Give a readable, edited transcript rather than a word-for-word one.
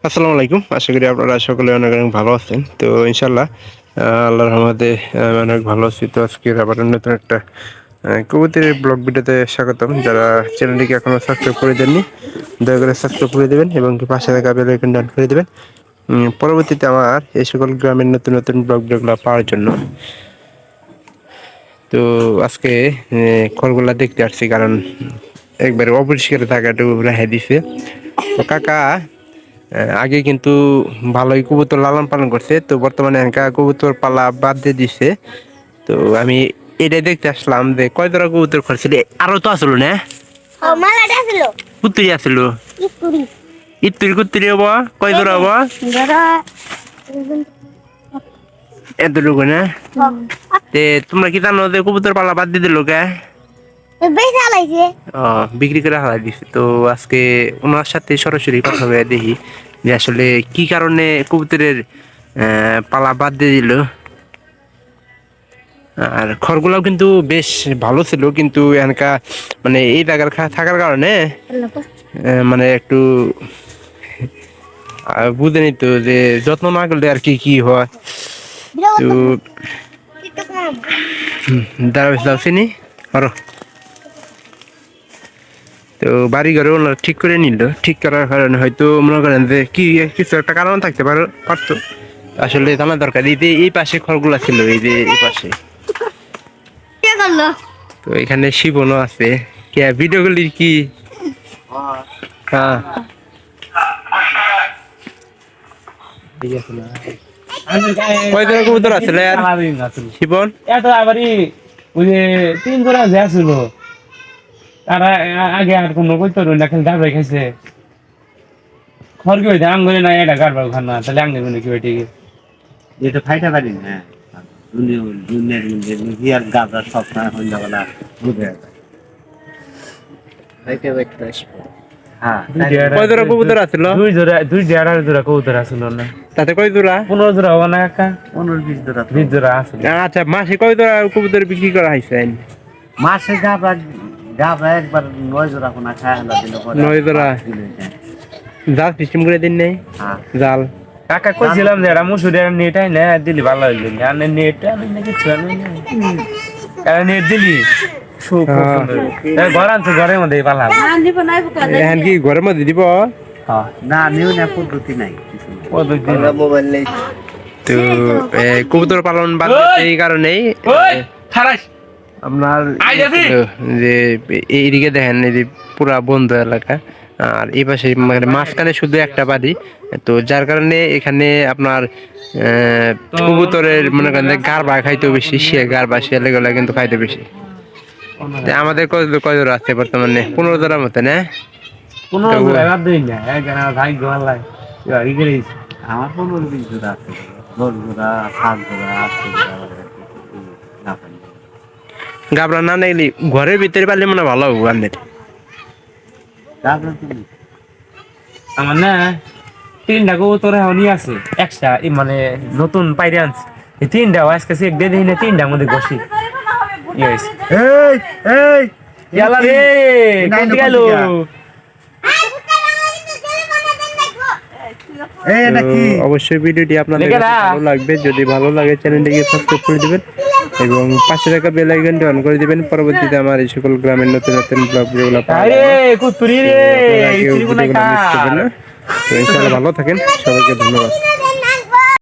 আসসালামু আলাইকুম। আশা করি আপনারা সকলে অনেক অনেক ভালো আছেন। তো ইনশাআল্লাহ আল্লাহর রহমতে আমি অনেক ভালো আছি। তো আজকে আবার নতুন একটা কবুতরের ব্লগ ভিডিওতে স্বাগতম। যারা চ্যানেলটিকে এখনো সাবস্ক্রাইব করে দেননি দয়া করে সাবস্ক্রাইব করে দেবেন এবং কি পাশে থাকা বেল আইকনটি অন করে দেবেন পরবর্তীতে আমার এই সকল গ্রামের নতুন নতুন ব্লগ ভিডিওগুলো পাওয়ার জন্য। তো আজকে খড়গুলা দেখতে আসছি, কারণ একবারে অপরিষ্কার থাকাটা রেহাই দিছে। তো কাকা আগে কিন্তু ভালোই কবুতর লালন পালন করছে, তো বর্তমানে এনকা কবুতর পালা বাদ দিয়ে দিছে। তো আমি এটাই দেখতে আসলাম যে কয় ধরা কবুতর করছিল, আরো তো আসলো না কুত্তুরি আসলো ইত্তুরি কুত্তুরি হবো কয় ধরা হবো এতটুকু না। তে তোমরা কি জানো যে কবুতর পালা বাদ দিয়ে দিল কে? বিক্রি করে হারাই দিছে। তো আজকে ওনার সাথে সরাসরি কথা বলে দেখি যে আসলে কি কারণে কবুতরের পালা বাদ দিয়ে দিল। আর খড়গুলাও কিন্তু বেশ ভালো ছিল, কিন্তু এখানকার মানে এই জায়গার থাকার কারণে মানে একটু বুঝেনি তো যে যত্ন না করলে আর কি কি হয়। তো দাঁড়াবে চিনি আরো। তো বাড়ি ঘরে ওনারা ঠিক করে নিল, ঠিক করার কারণে হয়তো মনে করেন যে কি কিছু একটা কারণ থাকতে পারতো। আসলে জানা দরকার এই পাশে খড়গুলা ছিল, এই যে এই পাশে। তো এখানে শিবনও আছে। কে ভিডিও গুলি কি? হ্যাঁ কয়দিন কবুতর আছে শিবন? এত আবারই ওই যে 3 জোড়া যে ছিল তারা আগে আর কোনো কইতো না, খালি গাড়বাই খাইছে। খড় কি হইতে আঙ্গুলে না এটা গাড়বাই খান না, তাহলে আঙ্গুলে মানে কি হইতে এটা ফাইটা পারি না। দুনিয়ার হিয়ার গাবরা সব সময় সন্ধ্যাবেলা বুঝে কয় জোড়া কবুতর আছিল? দুই জোড়া কবুতর আছিল না, তাতে কয় জোড়া? 15 জোড়া হবা না কাকা? 15-20 জোড়া 20 জোড়া আছে। আচ্ছা, মাসে কয় জোড়া কবুতর বিক্রি করা হয়েছে? মাসে গাবরা গাবরা একবার 9 জোড়া কোনা খায় হলো দিল। 9 জোড়া জাল সিস্টেম করে দিন নাই? জাল কাকা কইছিলাম যে এটা মুসুরের নেট আই না দিলি ভালো হইল না, আর নেট আমি নাকি ছিল না, কারণ নেট দিলি খুব সুন্দর। ঘর আনছে, ঘরের মধ্যে ভালো হবে। এখন কি ঘরের মধ্যে দিব? না নিউ না পদ্ধতি নাই পদ্ধতি মোবাইল নেই। তো কবুতর পালন বাদ এই কারণেই আপনার যে এইদিকে দেখেন এই যে পুরা বন্ধ এলাকা, আর এই পাশে মানে মাঝখানে শুধু একটা বাড়ি। তো যার কারণে এখানে আপনার কবুতরের মনে করেন গারবা খাইতে বেশি, গারবা শিয়ালে গুলা কিন্তু খাইতে বেশি। আমাদের কয় জোড়া আছে বর্তমানে? 15 জোড়ার মতো না? 15 জোড়া বাদ দিই না, একখানা ভাই গোয়ালাই ই করিস। আমার 15-20 জোড়া আছে, 10 জোড়া 7 জোড়া 8 জোড়া না পারি। গাবরা না নাইলে ঘরের ভিতরে পারলে মনে ভালো হবে গানের। গাবরা তুমি আমার না 3টা কবুতর এখনই আছে এক্সট্রা, মানে নতুন পাইরে আনছে। এই 3টা আজকে চেক দিয়ে দিই না, 3টার মধ্যে বসি এই এই ইয়ালা রে কোন গেল? এই এটা কি? অবশ্যই ভিডিওটি আপনাদের ভালো লাগবে, যদি ভালো লাগে চ্যানেলটিকে সাবস্ক্রাইব করে দিবেন এবং পাশে থাকা বেল আইকনটি অন করে দিবেন। পরবর্তীতে আমার এই সকল গ্রামের নতুন নতুন ব্লগ ভিডিওগুলো পাওয়া যাবে। আরে কুতুরি রে, কুতুরি বনাই কা। তো ইনশাআল্লাহ ভালো থাকেন, সবাইকে ধন্যবাদ।